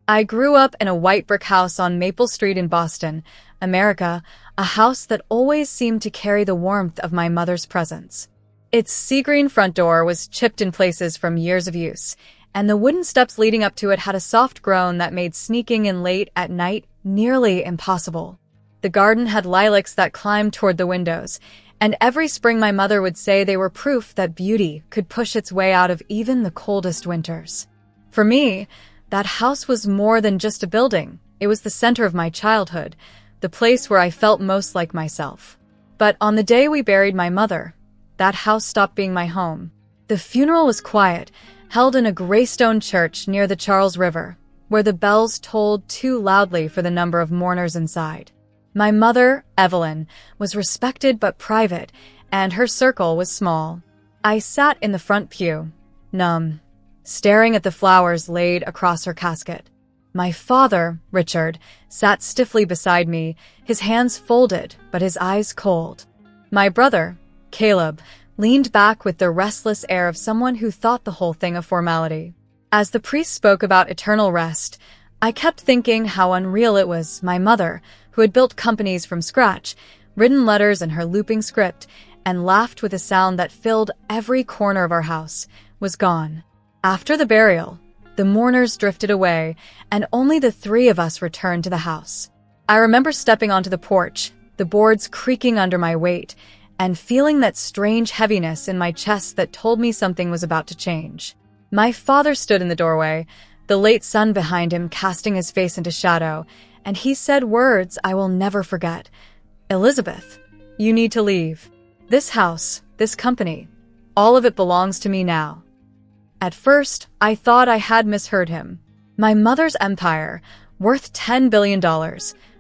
I grew up in a white brick house on Maple Street in Boston, America, a house that always seemed to carry the warmth of my mother's presence. Its sea-green front door was chipped in places from years of use, and the wooden steps leading up to it had a soft groan that made sneaking in late at night nearly impossible. The garden had lilacs that climbed toward the windows, and every spring my mother would say they were proof that beauty could push its way out of even the coldest winters. For me, that house was more than just a building. It was the center of my childhood, the place where I felt most like myself. But on the day we buried my mother, that house stopped being my home. The funeral was quiet, held in a gray stone church near the Charles River, where the bells tolled too loudly for the number of mourners inside. My mother, Evelyn, was respected but private, and her circle was small. I sat in the front pew, numb, staring at the flowers laid across her casket. My father, Richard, sat stiffly beside me, his hands folded but his eyes cold. My brother, Caleb, leaned back with the restless air of someone who thought the whole thing a formality. As the priest spoke about eternal rest, I kept thinking how unreal it was. My mother, who had built companies from scratch, written letters in her looping script, and laughed with a sound that filled every corner of our house, was gone. After the burial, the mourners drifted away, and only the three of us returned to the house. I remember stepping onto the porch, the boards creaking under my weight, and feeling that strange heaviness in my chest that told me something was about to change. My father stood in the doorway, the late sun behind him casting his face into shadow, and he said words I will never forget. "Elizabeth, you need to leave. This house, this company, all of it belongs to me now." At first, I thought I had misheard him. My mother's empire, worth $10 billion,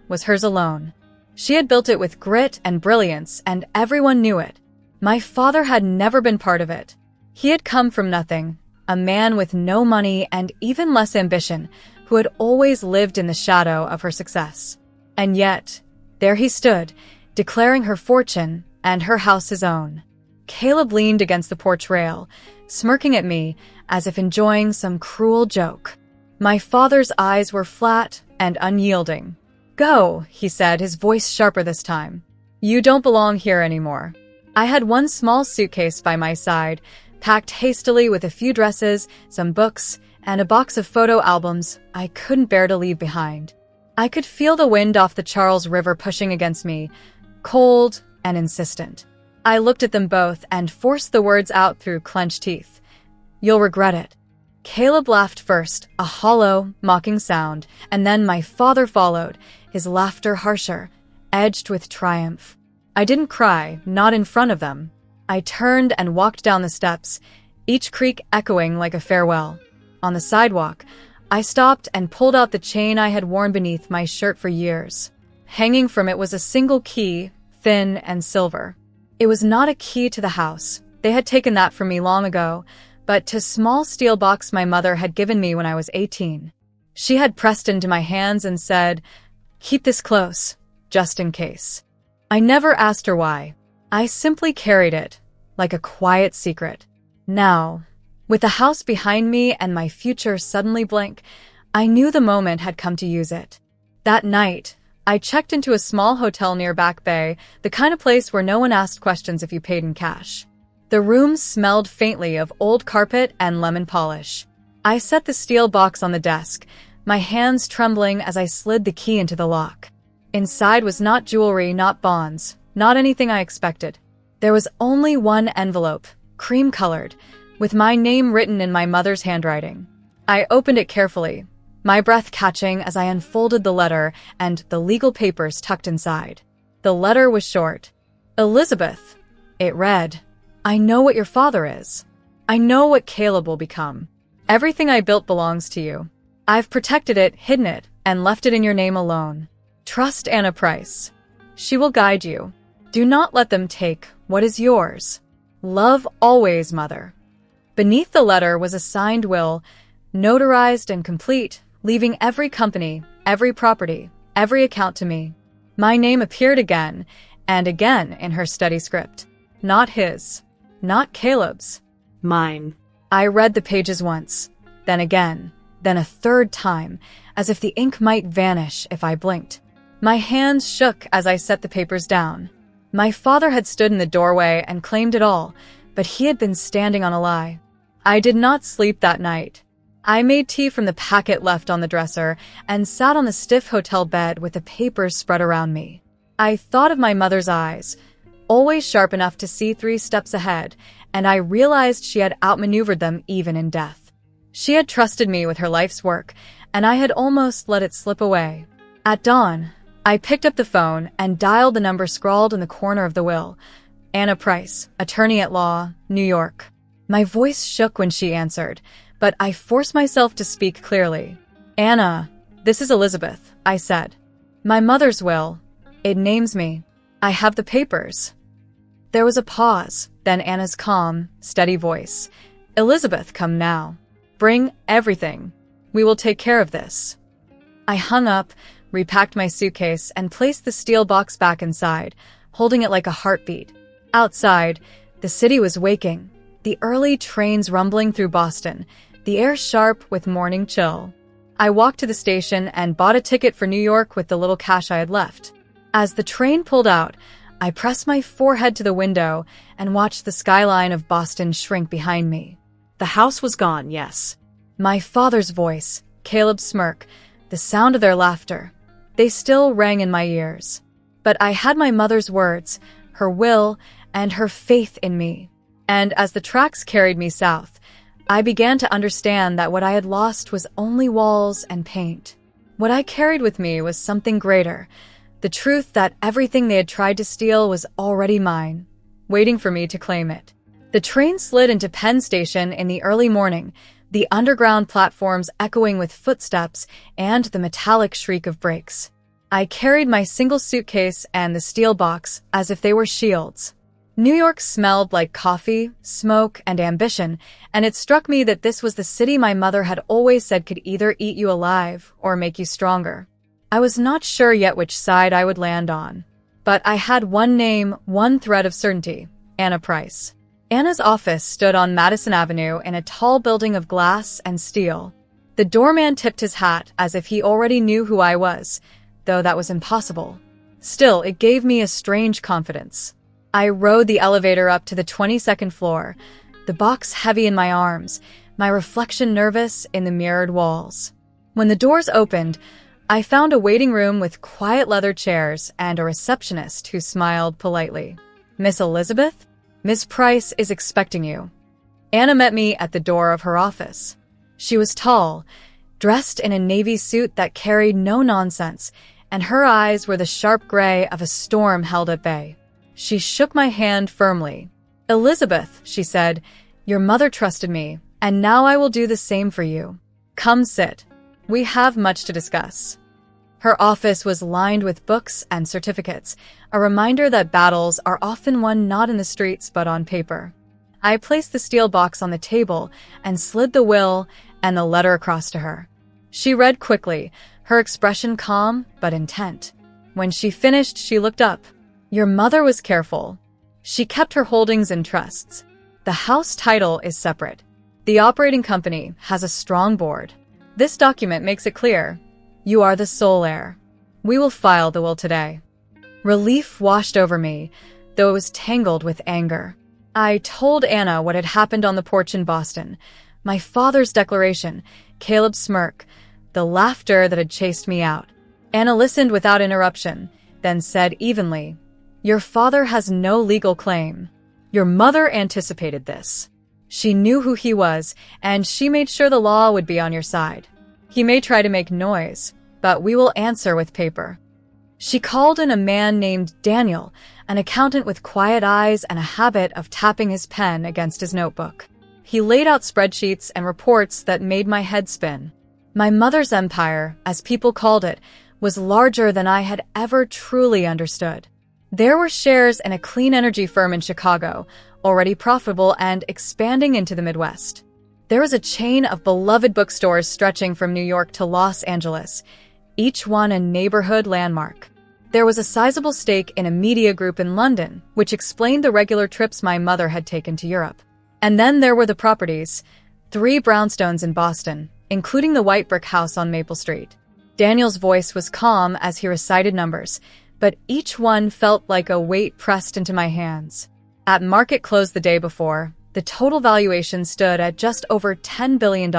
was hers alone. She had built it with grit and brilliance, and everyone knew it. My father had never been part of it. He had come from nothing, a man with no money and even less ambition, who had always lived in the shadow of her success. And yet, there he stood, declaring her fortune and her house his own. Caleb leaned against the porch rail, smirking at me as if enjoying some cruel joke. My father's eyes were flat and unyielding. "Go," he said, his voice sharper this time. "You don't belong here anymore." I had one small suitcase by my side, packed hastily with a few dresses, some books, and a box of photo albums I couldn't bear to leave behind. I could feel the wind off the Charles River pushing against me, cold and insistent. I looked at them both and forced the words out through clenched teeth. "You'll regret it." Caleb laughed first, a hollow, mocking sound, and then my father followed, his laughter harsher, edged with triumph. I didn't cry, not in front of them. I turned and walked down the steps, each creak echoing like a farewell. On the sidewalk, I stopped and pulled out the chain I had worn beneath my shirt for years. Hanging from it was a single key, thin and silver. It was not a key to the house. They had taken that from me long ago, but to a small steel box my mother had given me when I was 18. She had pressed into my hands and said, "Keep this close, just in case." I never asked her why. I simply carried it, like a quiet secret. Now, with the house behind me and my future suddenly blank, I knew the moment had come to use it. That night, I checked into a small hotel near Back Bay, the kind of place where no one asked questions if you paid in cash. The room smelled faintly of old carpet and lemon polish. I set the steel box on the desk, my hands trembling as I slid the key into the lock. Inside was not jewelry, not bonds, not anything I expected. There was only one envelope, cream-colored, with my name written in my mother's handwriting. I opened it carefully, my breath catching as I unfolded the letter and the legal papers tucked inside. The letter was short. "Elizabeth," it read, "I know what your father is. I know what Caleb will become. Everything I built belongs to you. I've protected it, hidden it, and left it in your name alone. Trust Anna Price. She will guide you. Do not let them take what is yours. Love always, Mother." Beneath the letter was a signed will, notarized and complete, leaving every company, every property, every account to me. My name appeared again and again in her study script. Not his, not Caleb's, mine. I read the pages once, then again, then a third time, as if the ink might vanish if I blinked. My hands shook as I set the papers down. My father had stood in the doorway and claimed it all, but he had been standing on a lie. I did not sleep that night. I made tea from the packet left on the dresser and sat on the stiff hotel bed with the papers spread around me. I thought of my mother's eyes, always sharp enough to see 3 steps ahead, and I realized she had outmaneuvered them even in death. She had trusted me with her life's work, and I had almost let it slip away. At dawn, I picked up the phone and dialed the number scrawled in the corner of the will. Anna Price, attorney at law, New York. My voice shook when she answered, but I forced myself to speak clearly. Anna, this is Elizabeth, I said. My mother's will. It names me. I have the papers. There was a pause, then Anna's calm, steady voice. Elizabeth, come now. Bring everything. We will take care of this. I hung up, repacked my suitcase, and placed the steel box back inside, holding it like a heartbeat. Outside, the city was waking, the early trains rumbling through Boston, the air sharp with morning chill. I walked to the station and bought a ticket for New York with the little cash I had left. As the train pulled out, I pressed my forehead to the window and watched the skyline of Boston shrink behind me. The house was gone, yes. My father's voice, Caleb's smirk, the sound of their laughter. They still rang in my ears. But I had my mother's words, her will, and her faith in me. And as the tracks carried me south, I began to understand that what I had lost was only walls and paint. What I carried with me was something greater, the truth that everything they had tried to steal was already mine, waiting for me to claim it. The train slid into Penn Station in the early morning, the underground platforms echoing with footsteps and the metallic shriek of brakes. I carried my single suitcase and the steel box as if they were shields. New York smelled like coffee, smoke, and ambition, and it struck me that this was the city my mother had always said could either eat you alive or make you stronger. I was not sure yet which side I would land on. But I had one name, one thread of certainty: Anna Price. Anna's office stood on Madison Avenue in a tall building of glass and steel. The doorman tipped his hat as if he already knew who I was, though that was impossible. Still, it gave me a strange confidence. I rode the elevator up to the 22nd floor, the box heavy in my arms, my reflection nervous in the mirrored walls. When the doors opened, I found a waiting room with quiet leather chairs and a receptionist who smiled politely. Miss Elizabeth? Miss Price is expecting you. Anna met me at the door of her office. She was tall, dressed in a navy suit that carried no nonsense, and her eyes were the sharp gray of a storm held at bay. She shook my hand firmly. Elizabeth, she said, your mother trusted me, and now I will do the same for you. Come sit. We have much to discuss. Her office was lined with books and certificates, a reminder that battles are often won not in the streets but on paper. I placed the steel box on the table and slid the will and the letter across to her. She read quickly, her expression calm but intent. When she finished, she looked up. Your mother was careful. She kept her holdings in trusts. The house title is separate. The operating company has a strong board. This document makes it clear. You are the sole heir. We will file the will today. Relief washed over me, though it was tangled with anger. I told Anna what had happened on the porch in Boston, my father's declaration, Caleb's smirk, the laughter that had chased me out. Anna listened without interruption, then said evenly, your father has no legal claim. Your mother anticipated this. She knew who he was, and she made sure the law would be on your side. He may try to make noise, but we will answer with paper. She called in a man named Daniel, an accountant with quiet eyes and a habit of tapping his pen against his notebook. He laid out spreadsheets and reports that made my head spin. My mother's empire, as people called it, was larger than I had ever truly understood. There were shares in a clean energy firm in Chicago, already profitable and expanding into the Midwest. There was a chain of beloved bookstores stretching from New York to Los Angeles, each one a neighborhood landmark. There was a sizable stake in a media group in London, which explained the regular trips my mother had taken to Europe. And then there were the properties, 3 brownstones in Boston, including the white brick house on Maple Street. Daniel's voice was calm as he recited numbers, but each one felt like a weight pressed into my hands. At market close the day before, the total valuation stood at just over $10 billion.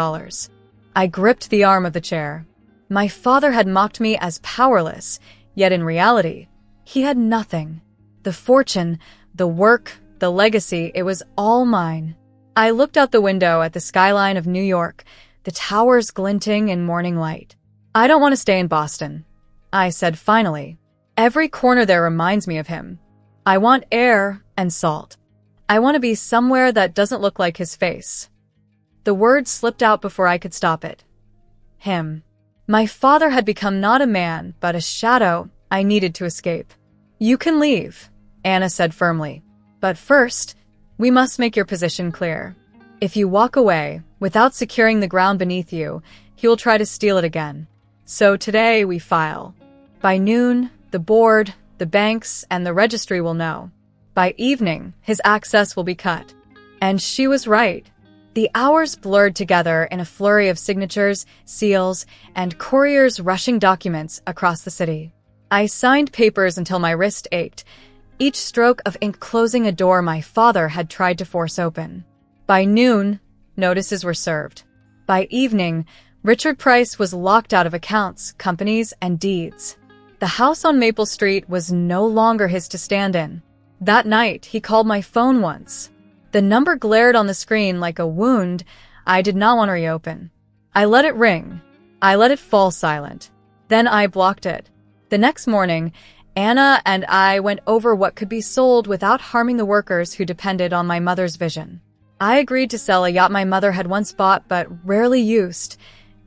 I gripped the arm of the chair. My father had mocked me as powerless, yet in reality, he had nothing. The fortune, the work, the legacy, it was all mine. I looked out the window at the skyline of New York, the towers glinting in morning light. I don't want to stay in Boston, I said finally. Every corner there reminds me of him. I want air and salt. I want to be somewhere that doesn't look like his face. The word slipped out before I could stop it. Him. My father had become not a man, but a shadow I needed to escape. You can leave, Anna said firmly. But first, we must make your position clear. If you walk away, without securing the ground beneath you, he will try to steal it again. So today we file. By noon, the board, the banks, and the registry will know. By evening, his access will be cut. And she was right. The hours blurred together in a flurry of signatures, seals, and couriers rushing documents across the city. I signed papers until my wrist ached, each stroke of ink closing a door my father had tried to force open. By noon, notices were served. By evening, Richard Price was locked out of accounts, companies, and deeds. The house on Maple Street was no longer his to stand in. That night, he called my phone once. The number glared on the screen like a wound I did not want to reopen. I let it ring. I let it fall silent. Then I blocked it. The next morning, Anna and I went over what could be sold without harming the workers who depended on my mother's vision. I agreed to sell a yacht my mother had once bought but rarely used.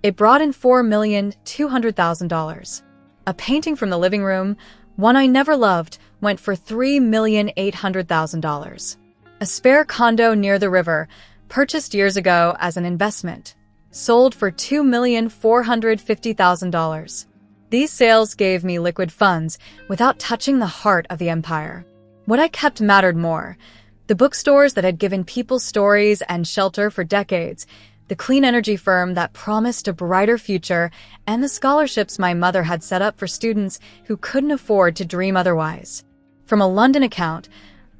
It brought in $4,200,000. A painting from the living room, one I never loved, went for $3,800,000. A spare condo near the river, purchased years ago as an investment, sold for $2,450,000. These sales gave me liquid funds without touching the heart of the empire. What I kept mattered more: the bookstores that had given people stories and shelter for decades, the clean energy firm that promised a brighter future, and the scholarships my mother had set up for students who couldn't afford to dream otherwise. From a London account,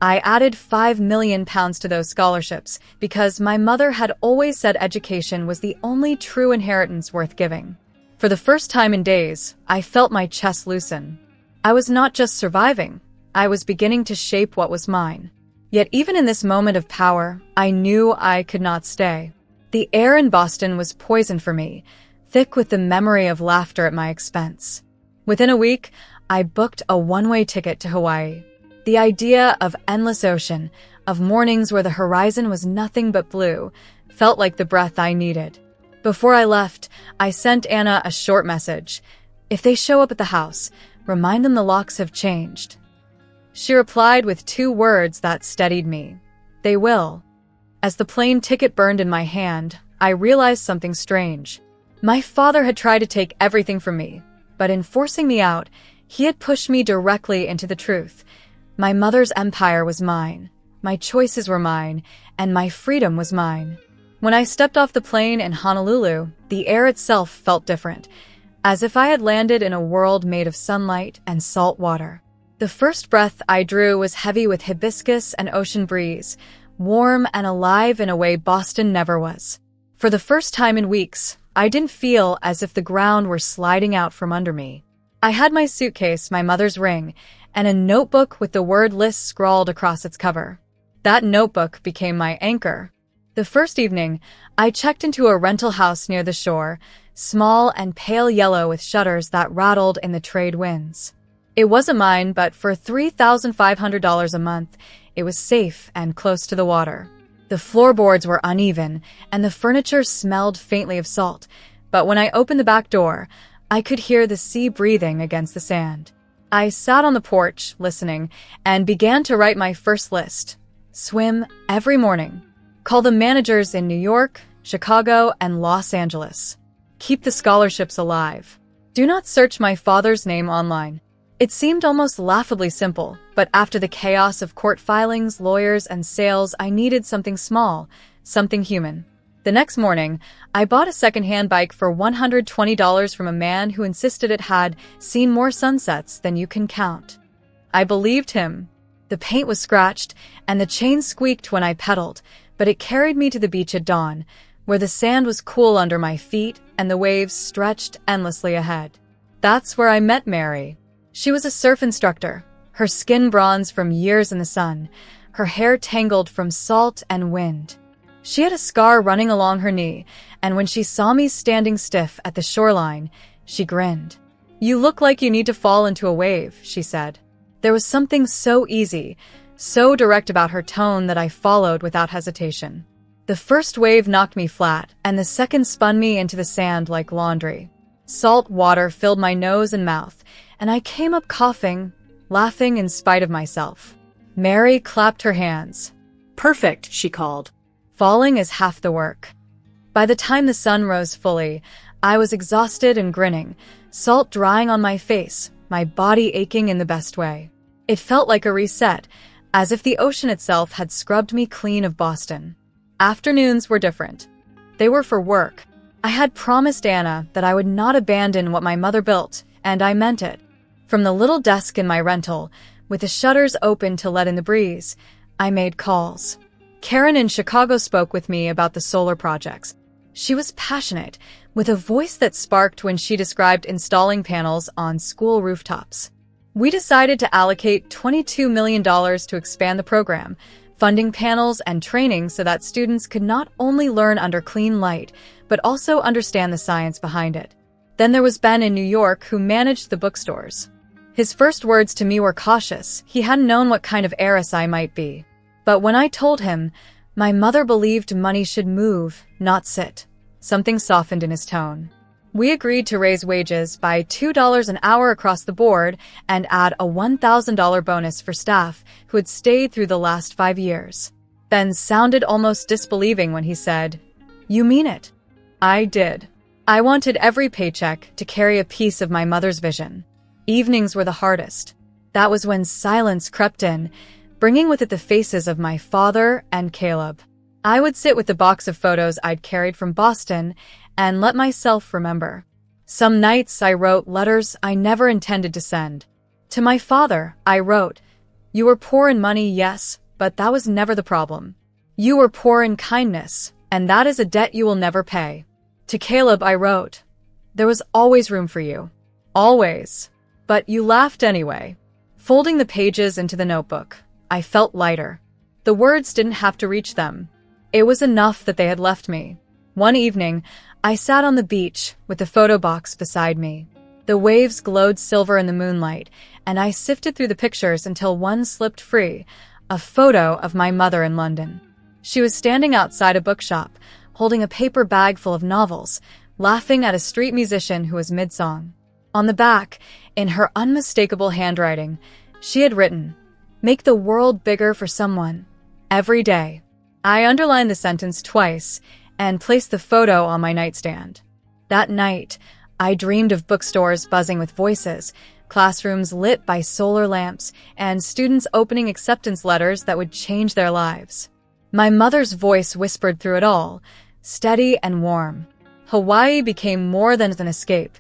I added £5 million to those scholarships because my mother had always said education was the only true inheritance worth giving. For the first time in days, I felt my chest loosen. I was not just surviving, I was beginning to shape what was mine. Yet even in this moment of power, I knew I could not stay. The air in Boston was poison for me, thick with the memory of laughter at my expense. Within a week, I booked a one-way ticket to Hawaii. The idea of endless ocean, of mornings where the horizon was nothing but blue, felt like the breath I needed. Before I left, I sent Anna a short message. If they show up at the house, remind them the locks have changed. She replied with 2 words that steadied me. They will. As the plane ticket burned in my hand, I realized something strange. My father had tried to take everything from me, but in forcing me out, he had pushed me directly into the truth. My mother's empire was mine, my choices were mine, and my freedom was mine. When I stepped off the plane in Honolulu, the air itself felt different, as if I had landed in a world made of sunlight and salt water. The first breath I drew was heavy with hibiscus and ocean breeze, warm and alive in a way Boston never was. For the first time in weeks, I didn't feel as if the ground were sliding out from under me. I had my suitcase, my mother's ring, and a notebook with the word list scrawled across its cover. That notebook became my anchor. The first evening, I checked into a rental house near the shore, small and pale yellow with shutters that rattled in the trade winds. It wasn't mine, but for $3,500 a month, it was safe and close to the water. The floorboards were uneven, and the furniture smelled faintly of salt, but when I opened the back door, I could hear the sea breathing against the sand. I sat on the porch, listening, and began to write my first list. Swim every morning. Call the managers in New York, Chicago, and Los Angeles. Keep the scholarships alive. Do not search my father's name online. It seemed almost laughably simple, but after the chaos of court filings, lawyers, and sales, I needed something small, something human. The The next morning, I bought a secondhand bike for $120 from a man who insisted it had seen more sunsets than you can count. I believed him. The paint was scratched, and the chain squeaked when I pedaled, but it carried me to the beach at dawn, where the sand was cool under my feet and the waves stretched endlessly ahead. That's where I met Mary. She was a surf instructor, her skin bronze from years in the sun, her hair tangled from salt and wind. She had a scar running along her knee, and when she saw me standing stiff at the shoreline, she grinned. "You look like you need to fall into a wave," she said. There was something so easy, so direct about her tone that I followed without hesitation. The first wave knocked me flat, and the second spun me into the sand like laundry. Salt water filled my nose and mouth, and I came up coughing, laughing in spite of myself. Mary clapped her hands. "Perfect," she called. Falling is half the work. By the time the sun rose fully, I was exhausted and grinning, salt drying on my face, my body aching in the best way. It felt like a reset, as if the ocean itself had scrubbed me clean of Boston. Afternoons were different. They were for work. I had promised Anna that I would not abandon what my mother built, and I meant it. From the little desk in my rental, with the shutters open to let in the breeze, I made calls. Karen in Chicago spoke with me about the solar projects. She was passionate, with a voice that sparked when she described installing panels on school rooftops. We decided to allocate $22 million to expand the program, funding panels and training so that students could not only learn under clean light, but also understand the science behind it. Then there was Ben in New York who managed the bookstores. His first words to me were cautious. He hadn't known what kind of heiress I might be. But when I told him, my mother believed money should move, not sit, something softened in his tone. We agreed to raise wages by $2 an hour across the board and add a $1,000 bonus for staff who had stayed through the last 5 years. Ben sounded almost disbelieving when he said, "You mean it?" I did. I wanted every paycheck to carry a piece of my mother's vision. Evenings were the hardest. That was when silence crept in, bringing with it the faces of my father and Caleb. I would sit with the box of photos I'd carried from Boston and let myself remember. Some nights I wrote letters I never intended to send. To my father, I wrote, "You were poor in money, yes, but that was never the problem. You were poor in kindness, and that is a debt you will never pay." To Caleb, I wrote, "There was always room for you. Always. But you laughed anyway." Folding the pages into the notebook, I felt lighter. The words didn't have to reach them. It was enough that they had left me. One evening, I sat on the beach with the photo box beside me. The waves glowed silver in the moonlight, and I sifted through the pictures until one slipped free, a photo of my mother in London. She was standing outside a bookshop, holding a paper bag full of novels, laughing at a street musician who was mid-song. On the back, in her unmistakable handwriting, she had written, "Make the world bigger for someone, every day." I underlined the sentence twice and placed the photo on my nightstand. That night, I dreamed of bookstores buzzing with voices, classrooms lit by solar lamps, and students opening acceptance letters that would change their lives. My mother's voice whispered through it all, steady and warm. Hawaii became more than an escape.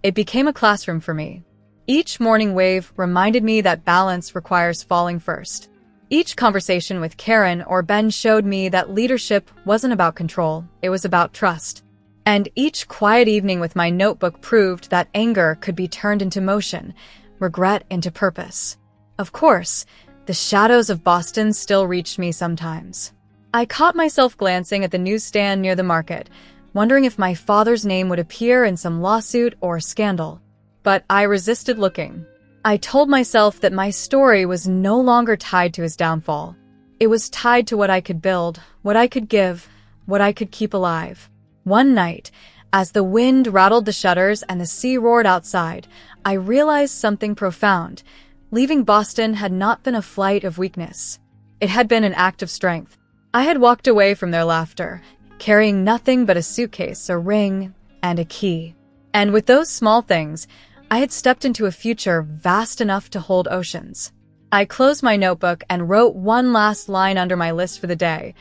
It became a classroom for me. Each morning wave reminded me that balance requires falling first. Each conversation with Karen or Ben showed me that leadership wasn't about control, it was about trust. And each quiet evening with my notebook proved that anger could be turned into motion, regret into purpose. Of course, the shadows of Boston still reached me sometimes. I caught myself glancing at the newsstand near the market, wondering if my father's name would appear in some lawsuit or scandal. But I resisted looking. I told myself that my story was no longer tied to his downfall. It was tied to what I could build, what I could give, what I could keep alive. One night, as the wind rattled the shutters and the sea roared outside, I realized something profound. Leaving Boston had not been a flight of weakness. It had been an act of strength. I had walked away from their laughter, carrying nothing but a suitcase, a ring, and a key. And with those small things, I had stepped into a future vast enough to hold oceans. I closed my notebook and wrote one last line under my list for the day.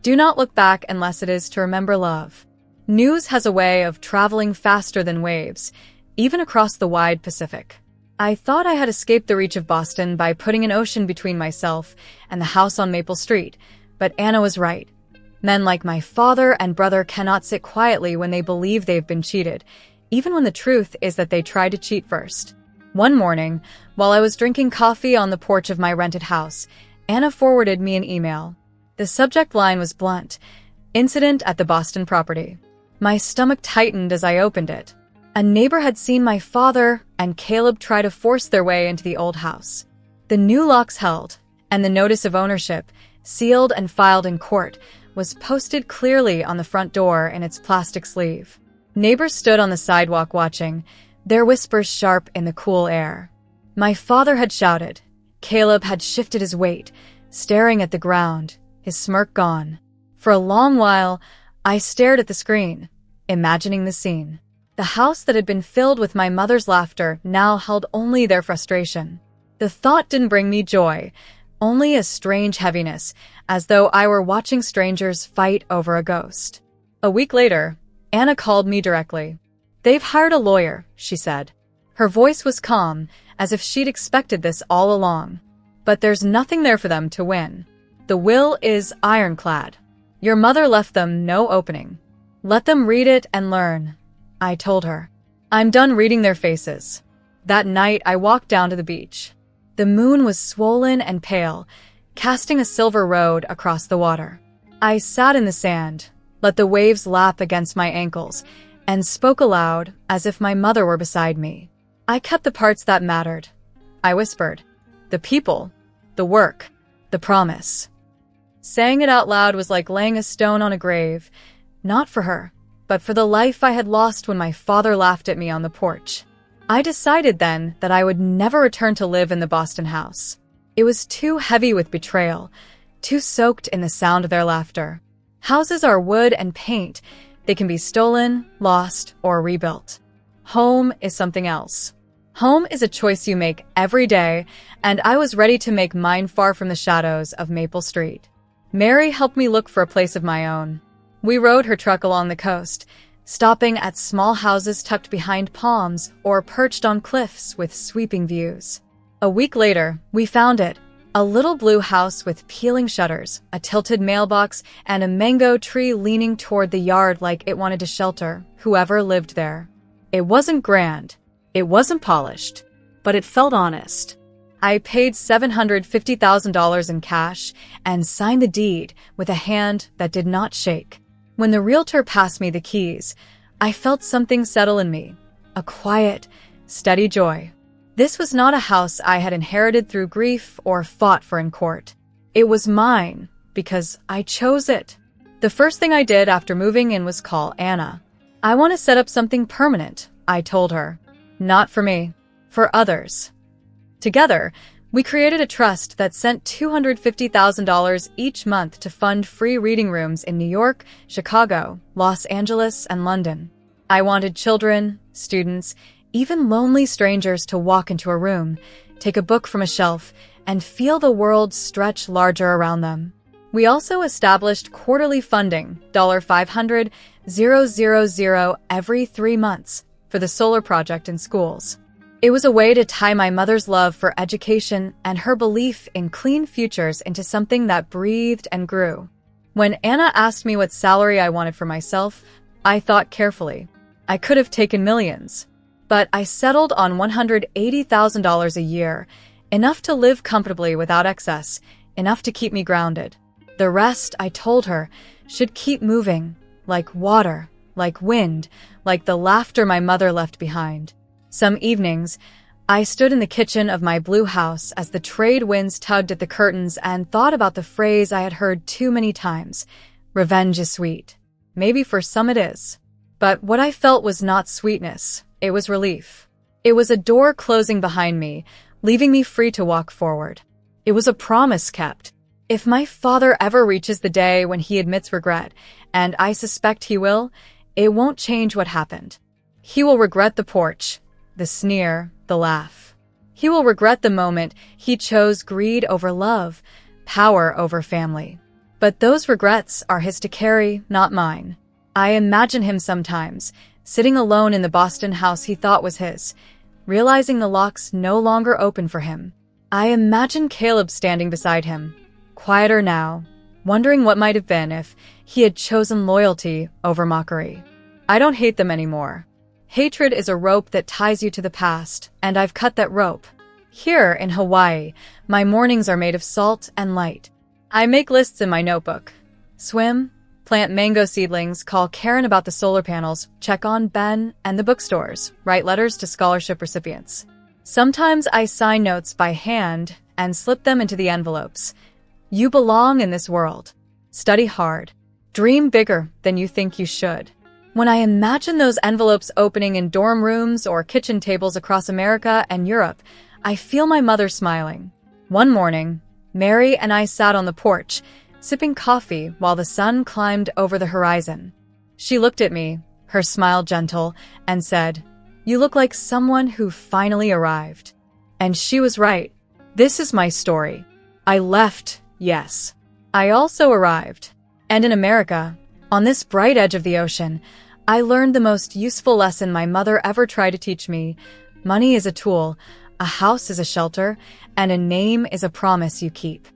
Do not look back unless it is to remember love. News has a way of traveling faster than waves, even across the wide Pacific. I thought I had escaped the reach of Boston by putting an ocean between myself and the house on Maple Street, but Anna was right. Men like my father and brother cannot sit quietly when they believe they've been cheated, even when the truth is that they tried to cheat first. One morning, while I was drinking coffee on the porch of my rented house, Anna forwarded me an email. The subject line was blunt: "Incident at the Boston property." My stomach tightened as I opened it. A neighbor had seen my father and Caleb try to force their way into the old house. The new locks held, and the notice of ownership, sealed and filed in court, was posted clearly on the front door in its plastic sleeve. Neighbors stood on the sidewalk watching, their whispers sharp in the cool air. My father had shouted. Caleb had shifted his weight, staring at the ground, his smirk gone. For a long while, I stared at the screen, imagining the scene. The house that had been filled with my mother's laughter now held only their frustration. The thought didn't bring me joy, only a strange heaviness, as though I were watching strangers fight over a ghost. A week later, Anna called me directly. "They've hired a lawyer," she said. Her voice was calm, as if she'd expected this all along. "But there's nothing there for them to win. The will is ironclad. Your mother left them no opening. Let them read it and learn," I told her. "I'm done reading their faces." That night, I walked down to the beach. The moon was swollen and pale, casting a silver road across the water. I sat in the sand, let the waves lap against my ankles, and spoke aloud as if my mother were beside me. I kept the parts that mattered. I whispered. The people, the work, the promise. Saying it out loud was like laying a stone on a grave, not for her, but for the life I had lost when my father laughed at me on the porch. I decided then that I would never return to live in the Boston house. It was too heavy with betrayal, too soaked in the sound of their laughter. Houses are wood and paint. They can be stolen, lost, or rebuilt. Home is something else. Home is a choice you make every day, and I was ready to make mine far from the shadows of Maple Street. Mary helped me look for a place of my own. We rode her truck along the coast, stopping at small houses tucked behind palms or perched on cliffs with sweeping views. A week later, we found it. A little blue house with peeling shutters, a tilted mailbox, and a mango tree leaning toward the yard like it wanted to shelter whoever lived there. It wasn't grand. It wasn't polished. But it felt honest. I paid $750,000 in cash and signed the deed with a hand that did not shake. When the realtor passed me the keys, I felt something settle in me, a quiet, steady joy. This was not a house I had inherited through grief or fought for in court. It was mine because I chose it. The first thing I did after moving in was call Anna. "I want to set up something permanent," I told her. "Not for me, for others." Together, we created a trust that sent $250,000 each month to fund free reading rooms in New York, Chicago, Los Angeles, and London. I wanted children, students, even lonely strangers to walk into a room, take a book from a shelf, and feel the world stretch larger around them. We also established quarterly funding, $500,000 every 3 months, for the solar project in schools. It was a way to tie my mother's love for education and her belief in clean futures into something that breathed and grew. When Anna asked me what salary I wanted for myself, I thought carefully. I could have taken millions, but I settled on $180,000 a year, enough to live comfortably without excess, enough to keep me grounded. The rest, I told her, should keep moving, like water, like wind, like the laughter my mother left behind. Some evenings, I stood in the kitchen of my blue house as the trade winds tugged at the curtains and thought about the phrase I had heard too many times: "Revenge is sweet." Maybe for some it is. But what I felt was not sweetness, it was relief. It was a door closing behind me, leaving me free to walk forward. It was a promise kept. If my father ever reaches the day when he admits regret, and I suspect he will, it won't change what happened. He will regret the porch, the sneer, the laugh. He will regret the moment he chose greed over love, power over family. But those regrets are his to carry, not mine. I imagine him sometimes, sitting alone in the Boston house he thought was his, realizing the locks no longer open for him. I imagine Caleb standing beside him, quieter now, wondering what might have been if he had chosen loyalty over mockery. I don't hate them anymore. Hatred is a rope that ties you to the past, and I've cut that rope. Here in Hawaii, my mornings are made of salt and light. I make lists in my notebook. Swim, plant mango seedlings, call Karen about the solar panels, check on Ben and the bookstores, write letters to scholarship recipients. Sometimes I sign notes by hand and slip them into the envelopes. You belong in this world. Study hard. Dream bigger than you think you should. When I imagine those envelopes opening in dorm rooms or kitchen tables across America and Europe, I feel my mother smiling. One morning, Mary and I sat on the porch, sipping coffee while the sun climbed over the horizon. She looked at me, her smile gentle, and said, "You look like someone who finally arrived." And she was right. This is my story. I left, yes. I also arrived. And in America, on this bright edge of the ocean, I learned the most useful lesson my mother ever tried to teach me. Money is a tool, a house is a shelter, and a name is a promise you keep.